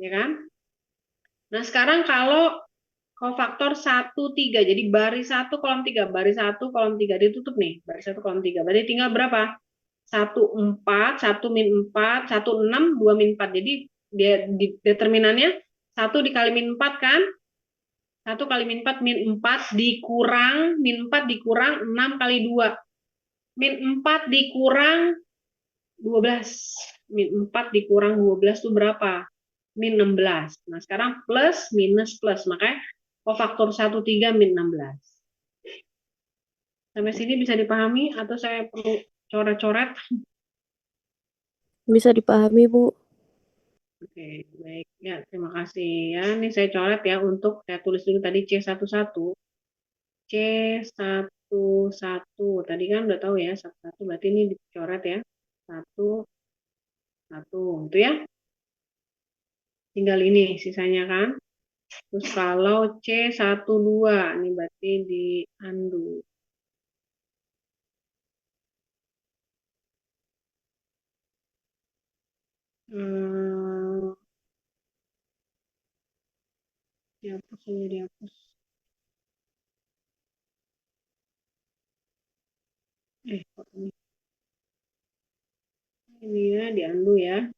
Ya kan? Nah, sekarang kalau kofaktor 1 3. Jadi baris 1 kolom 3, baris 1 kolom 3 ditutup nih. Baris 1 kolom 3. Berarti tinggal berapa? 1 4, 1 min 4, 1 6, 2 min 4. Jadi dia determinannya 1 dikali min 4 kan? 1 kali min 4 min 4 dikurang min 4 dikurang 6 kali 2. Min 4 dikurang 12. Min 4 dikurang 12 itu berapa? Min 16. Nah, sekarang plus minus plus. Makanya kofaktor 1 3 min 16. Sampai sini bisa dipahami atau saya perlu coret-coret? Bisa dipahami, Bu. Oke, baik. Ya, terima kasih ya. Ini saya coret ya untuk saya tulis dulu tadi C11. C11. Tadi kan udah tahu ya, 11 berarti ini dicoret ya. 1 1 gitu ya. Tinggal ini sisanya kan. Terus kalau C12 ini berarti di undo. Dihapus aja, dihapus. Kok ini ya, di undo ya.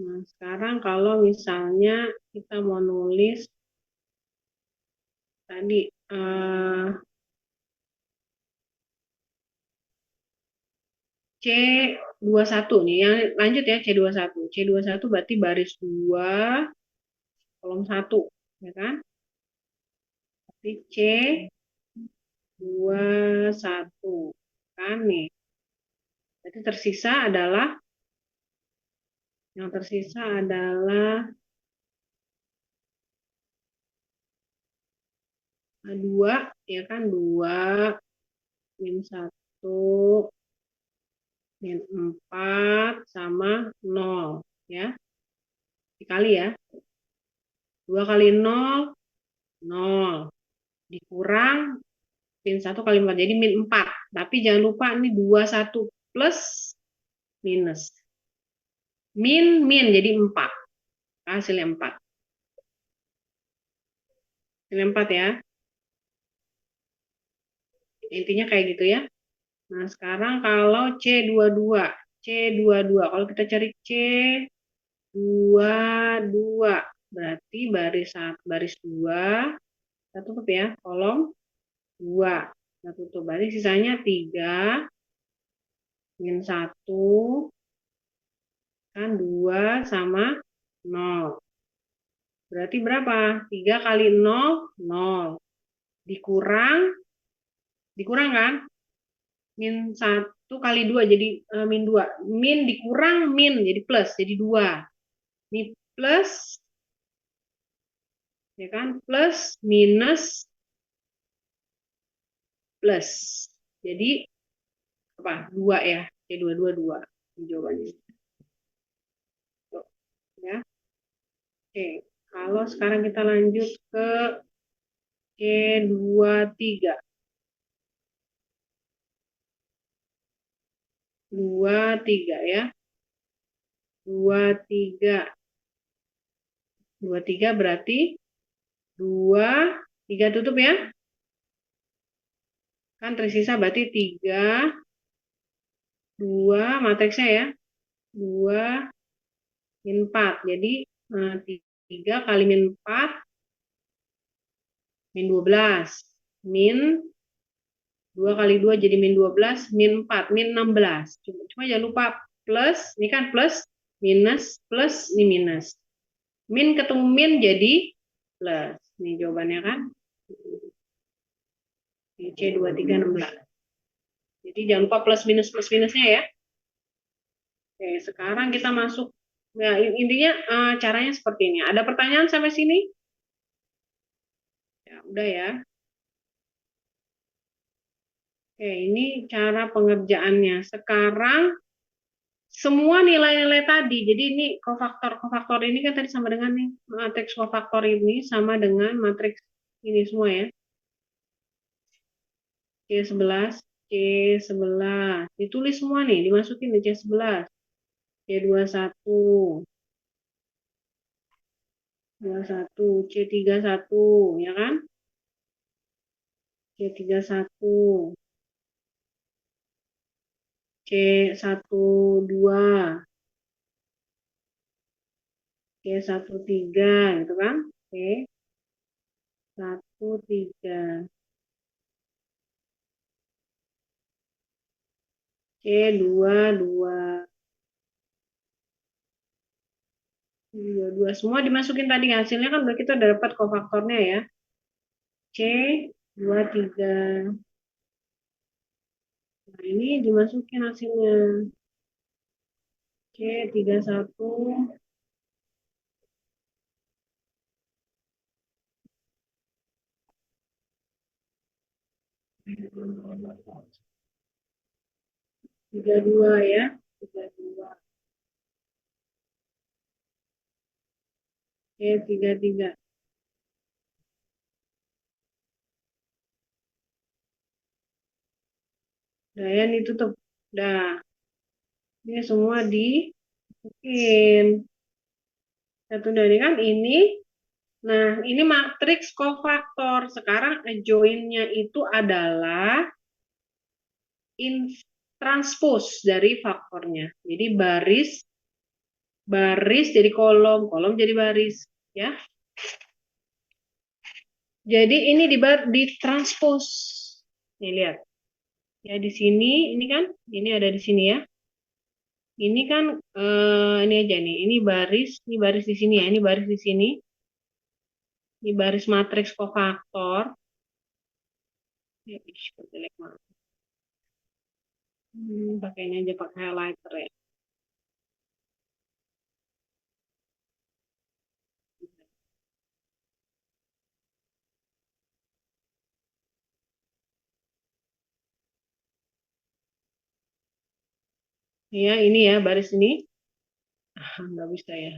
Nah, sekarang kalau misalnya kita mau nulis tadi C21 nih, yang lanjut ya C21. C21 berarti baris 2 kolom 1, ya kan? Berarti C21 kan nih. Berarti tersisa adalah yang tersisa adalah 2 ya kan, 2 min 1 min 4 sama 0 ya. Dikali ya. 2 kali 0 0 dikurang min 1 kali 4 jadi min 4. Tapi jangan lupa ini 21 plus minus. Min jadi 4. Hasilnya 4. Hasilnya 4 ya. Intinya kayak gitu ya. Nah, sekarang kalau C22. Kalau kita cari C22 berarti baris 2 kita tutup ya, kolom 2 kita tutup. Berarti sisanya 3 min 1 kan 2 sama 0. Berarti berapa? 3 kali 0 0 dikurang kan? Min 1 kali 2 jadi min 2. Min dikurang min jadi plus, jadi 2. Ini plus ya kan? Plus minus plus. Jadi apa? 2 ya. C22 jawabannya. Ya. Oke. Kalau sekarang kita lanjut ke C23. 23 ya. 23. 23 berarti 2, 3 tutup ya. Kan tersisa berarti 3, 2, matriksnya ya. 2, min 4. Jadi 3 kali min 4, min 12. Min 2 kali 2 jadi min 12, min 4, min 16. Cuma jangan lupa plus, ini kan plus, minus, plus, ini minus. Min ketemu min jadi plus. Ini jawabannya kan. C23 16. Jadi jangan lupa plus minusnya ya. Oke, sekarang kita masuk. Nah, intinya caranya seperti ini. Ada pertanyaan sampai sini? Ya, udah ya. Oke, ini cara pengerjaannya. Sekarang semua nilai-nilai tadi. Jadi ini kofaktor ini kan tadi sama dengan nih matriks kofaktor ini sama dengan matriks ini semua ya. C11, C11. Ditulis semua nih, dimasukin di C11. C21. 21, C31, ya kan? C31. C12, C13 gitu kan? C13, C22, 22 semua dimasukin tadi hasilnya kan kita udah dapat kofaktornya ya. C23. Nah, ini dimasukin hasilnya. C31. Tiga dua ya, 32. C33. Udah ya, ini tutup. Udah. Ini semua dimasukin. Satu dari kan ini. Nah, ini matriks kofaktor. Sekarang adjoint-nya itu adalah transpose dari faktornya. Jadi baris jadi kolom jadi baris, ya. Jadi ini ditranspose. Nih lihat. Ya di sini, ini kan, ini ada di sini ya. Ini kan ini aja nih. Ini baris di sini ya. Ini baris di sini. Ini baris matriks kofaktor. Ya, jelek banget. Pakainya aja pakai highlighter ya. Ya, ini ya baris ini. Nggak bisa ya.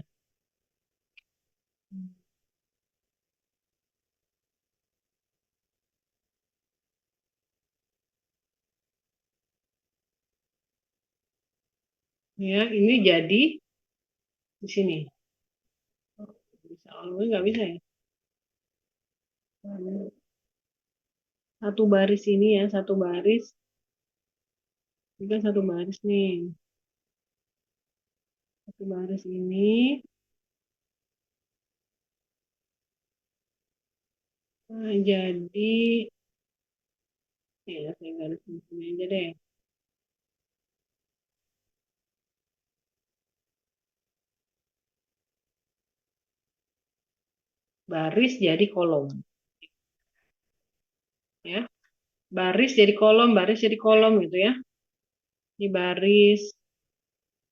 Ya, ini jadi di sini. Bisa, kalau nggak bisa ya. Satu baris ini ya, satu baris. Juga satu baris nih. Satu baris ini. Nah, jadi ya saya garis di sini aja deh. Baris jadi kolom. Ya. Baris jadi kolom gitu ya. Ini baris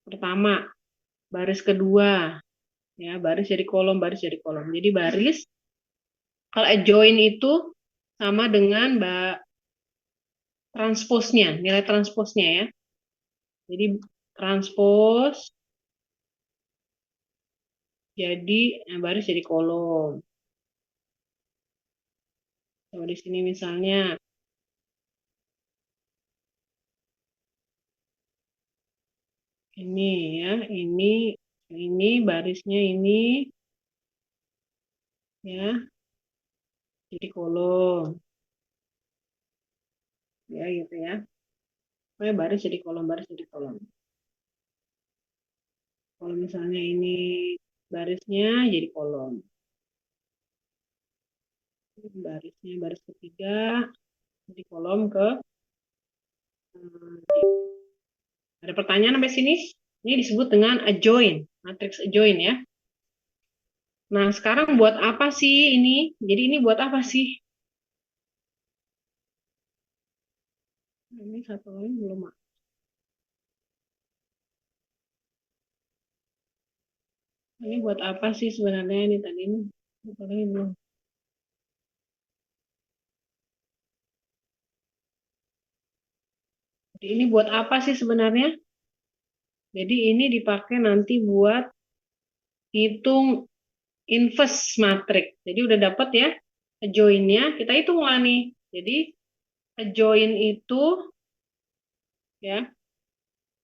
pertama, baris kedua. Ya, baris jadi kolom. Jadi baris kalau adjoint itu sama dengan transposnya, nilai transposnya ya. Jadi transpose jadi baris jadi kolom. Coba di sini misalnya ini ya, ini barisnya ini ya, jadi kolom. Ya gitu ya. Pokoknya baris jadi kolom, baris jadi kolom. Kalau misalnya ini barisnya jadi kolom. Barisnya baris ketiga jadi kolom ke ada pertanyaan sampai sini? Ini disebut dengan adjoint, matriks adjoint ya. Nah, sekarang buat apa sih ini? Jadi ini buat apa sih? Ini satu lagi belum. Ini buat apa sih sebenarnya ini tadi ini? Satu lagi belum. Jadi ini buat apa sih sebenarnya? Jadi ini dipakai nanti buat hitung inverse matrix. Jadi udah dapat ya adjoint-nya. Kita hitung lah nih. Jadi adjoint itu ya,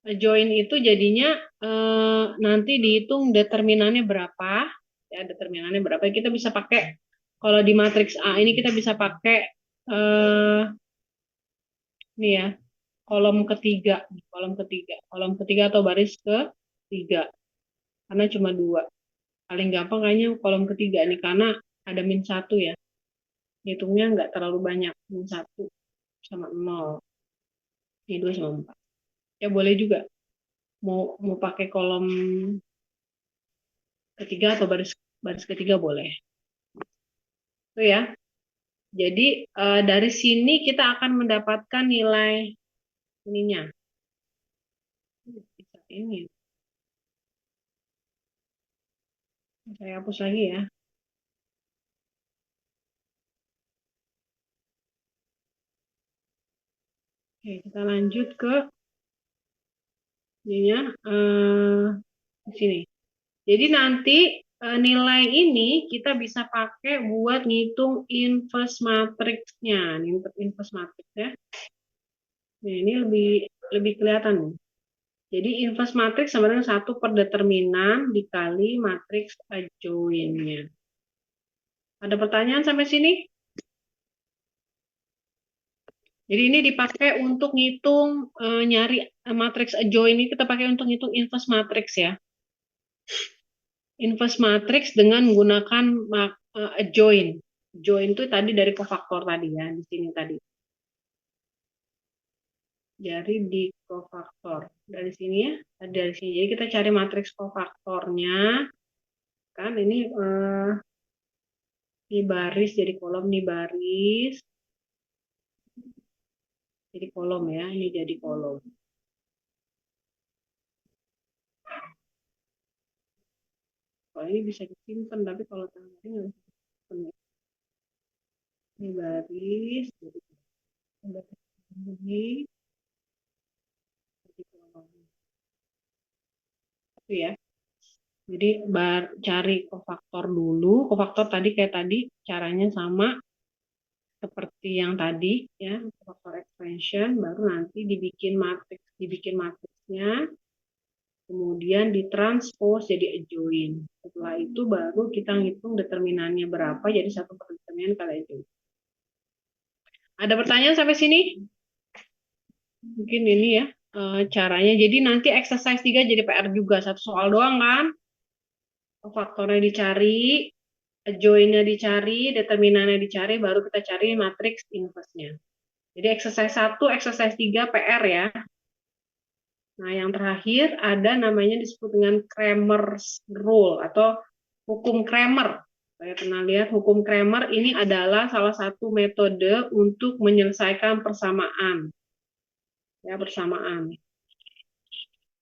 adjoint itu jadinya nanti dihitung determinannya berapa. Ya, determinannya berapa. Kita bisa pakai kalau di matriks A ini kita bisa pakai ini ya, kolom ketiga atau baris ketiga. Karena cuma 2. Paling gampang kayaknya kolom ketiga nih karena ada min 1 ya. Hitungnya nggak terlalu banyak, min 1 sama 0. Ini 2 sama 4. Ya boleh juga. Mau pakai kolom ketiga atau baris ketiga boleh. Itu ya. Jadi dari sini kita akan mendapatkan nilai ininya. Ini. Saya hapus lagi ya. Oke, kita lanjut ke ininya di sini. Jadi nanti nilai ini kita bisa pakai buat ngitung inverse matriksnya, inverse matrix ya. Nah, ini lebih kelihatan nih. Jadi inverse matrix sama dengan 1 per determinan dikali matriks adjoint-nya. Ada pertanyaan sampai sini? Jadi ini dipakai untuk ngitung nyari matriks adjoint ini kita pakai untuk ngitung inverse matrix ya. Inverse matrix dengan menggunakan adjoint. Adjoint itu tadi dari kofaktor tadi ya, di sini tadi. Jadi di kofaktor dari sini ya, dari sini. Jadi kita cari matriks kofaktornya. Kan ini baris jadi kolom, nih baris. Jadi kolom ya, ini jadi kolom. Kalau ini bisa disimpan, tapi kalau tadi nggak bisa disimpan ya. Ini baris, jadi ini jadi kolom. Itu ya. Jadi cari kofaktor dulu. Kofaktor tadi kayak tadi caranya sama seperti yang tadi ya, kofaktor expansion, baru nanti dibikin matriksnya. Kemudian ditranspose jadi adjoint. Setelah itu baru kita ngitung determinannya berapa, jadi 1 per determinan kali adjoint. Ada pertanyaan sampai sini? Mungkin ini ya caranya. Jadi nanti exercise 3 jadi PR juga. 1 soal doang kan? Faktornya dicari, adjoint-nya dicari, determinannya dicari, baru kita cari matriks inverse-nya. Jadi exercise 1, exercise 3 PR ya. Nah, yang terakhir ada namanya disebut dengan Cramer's Rule atau hukum Cramer. Saya pernah lihat hukum Cramer ini adalah salah satu metode untuk menyelesaikan persamaan. Ya, persamaan.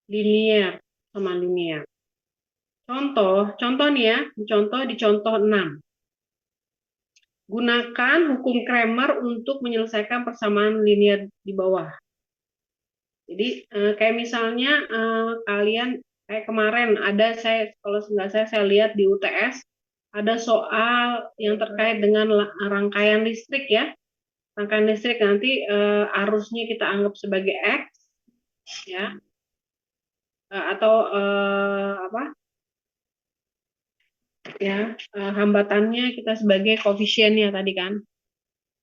Linear sama linear. Contoh nih ya, di contoh 6. Gunakan hukum Cramer untuk menyelesaikan persamaan linear di bawah. Jadi kayak misalnya kalian Kayak kemarin ada kalau nggak saya lihat di UTS ada soal yang terkait dengan rangkaian listrik ya. Rangkaian listrik nanti arusnya kita anggap sebagai X ya. Atau apa? Ya, hambatannya kita sebagai koefisiennya tadi kan.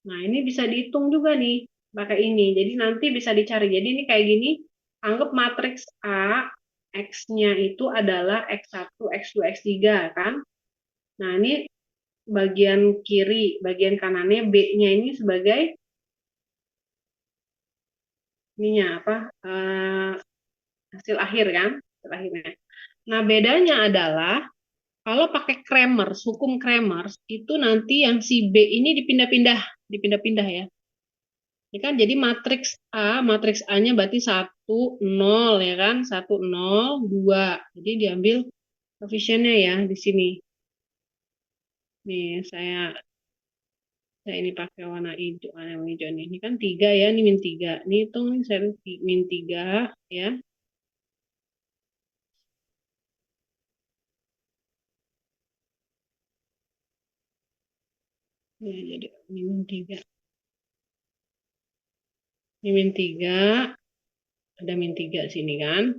Nah, ini bisa dihitung juga nih pakai ini. Jadi nanti bisa dicari. Jadi ini kayak gini, anggap matriks A X-nya itu adalah X1, X2, X3 kan. Nah, ini bagian kiri, bagian kanannya B-nya ini sebagai ininya apa? Hasil akhir kan, hasil akhirnya. Nah, bedanya adalah kalau pakai Kramers, hukum Kramers itu nanti yang si B ini dipindah-pindah ya. Ini kan jadi matriks A-nya berarti 1, 0 ya kan, 1, 0, 2. Jadi diambil koefisiennya ya di sini. Nih saya ini pakai warna hijau, nih. Ini kan 3 ya, ini min 3. Ini hitung nih saya min 3 ya. Ya, jadi min 3. Ini min 3. Ada min 3 sini kan.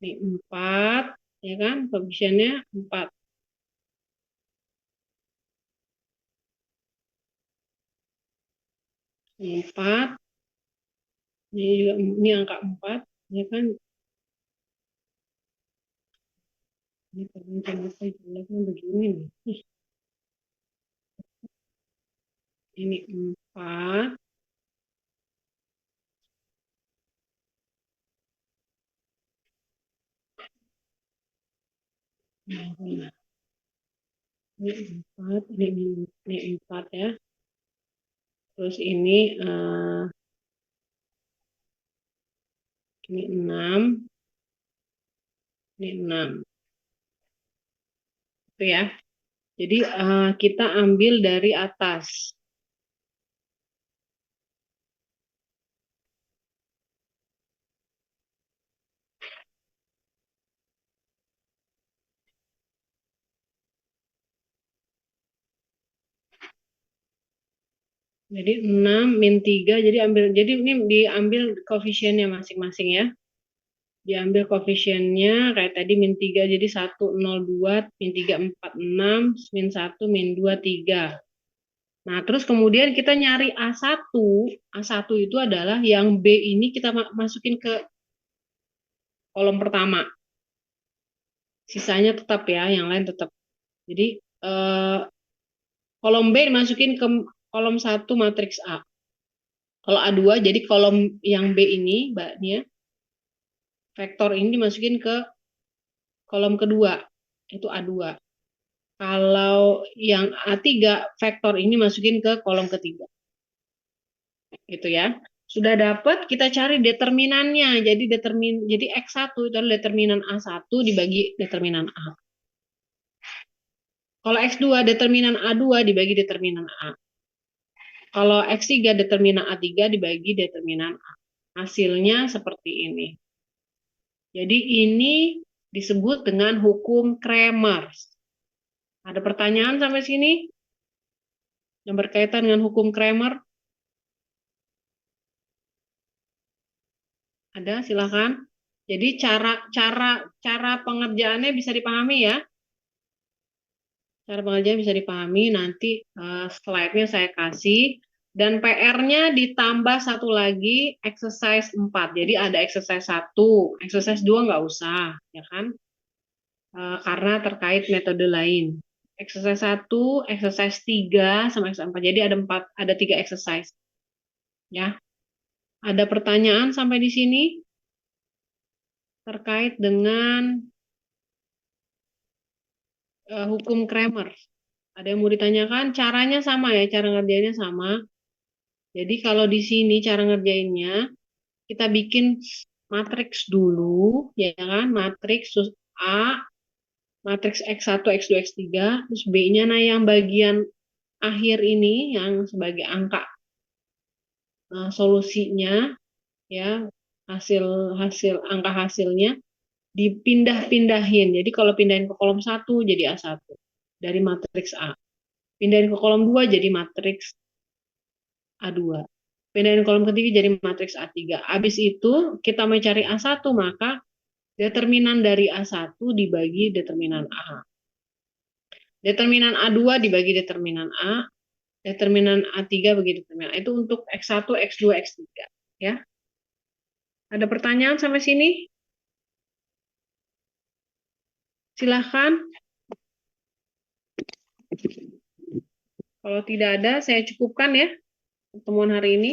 Ini 4 ya kan, koefisiennya 4. Ini 4. Ini juga ini angka 4 ya kan. Ini kenapa jeleknya begini nih. Ini 4. Nah, ini 4, ini 4 ya. Terus ini 6. Ini 6. Itu ya. Jadi kita ambil dari atas. Jadi 6 min 3, jadi ini diambil koefisiennya masing-masing ya. Diambil koefisiennya kayak tadi min 3, jadi 1, 0, 2, min 3, 4, 6, min 1, min 2, 3. Nah, terus kemudian kita nyari A1. A1 itu adalah yang B ini kita masukin ke kolom pertama. Sisanya tetap ya, yang lain tetap. Jadi kolom B dimasukin ke kolom 1 matriks A. Kalau A2, jadi kolom yang B ini, mbaknya, vektor ini dimasukin ke kolom kedua, itu A2. Kalau yang A3, vektor ini masukin ke kolom ketiga. Gitu ya. Sudah dapat, kita cari determinannya. Jadi X1 itu adalah determinan A1 dibagi determinan A. Kalau X2, determinan A2 dibagi determinan A. Kalau X3, determinan A3 dibagi determinan A. Hasilnya seperti ini. Jadi ini disebut dengan hukum Kramers. Ada pertanyaan sampai sini? Yang berkaitan dengan hukum Kramers? Ada, silakan. Jadi cara pengerjaannya bisa dipahami ya. Cara pengerjaan bisa dipahami, nanti slide-nya saya kasih. Dan PR-nya ditambah satu lagi, exercise 4. Jadi ada exercise 1, exercise 2 nggak usah, ya kan? Karena terkait metode lain. Exercise 1, exercise 3, sama exercise 4. Jadi ada 3 exercise. Ya. Ada pertanyaan sampai di sini? Terkait dengan hukum Kramers. Ada yang mau ditanyakan? Caranya sama ya, cara ngerjainnya sama. Jadi kalau di sini cara ngerjainnya, kita bikin matriks dulu, ya kan? Matriks A, matriks X1, X2, X3, terus B-nya, nah yang bagian akhir ini, yang sebagai angka solusinya, ya, angka hasilnya, dipindah-pindahin. Jadi kalau pindahin ke kolom 1 jadi A1 dari matriks A. Pindahin ke kolom 2 jadi matriks A2. Pindahin kolom ketiga jadi matriks A3. Habis itu kita mau cari A1, maka determinan dari A1 dibagi determinan A. Determinan A2 dibagi determinan A. Determinan A3 bagi determinan A. Itu untuk X1, X2, X3. Ya. Ada pertanyaan sampai sini? Silahkan. Kalau tidak ada, saya cukupkan ya pertemuan hari ini.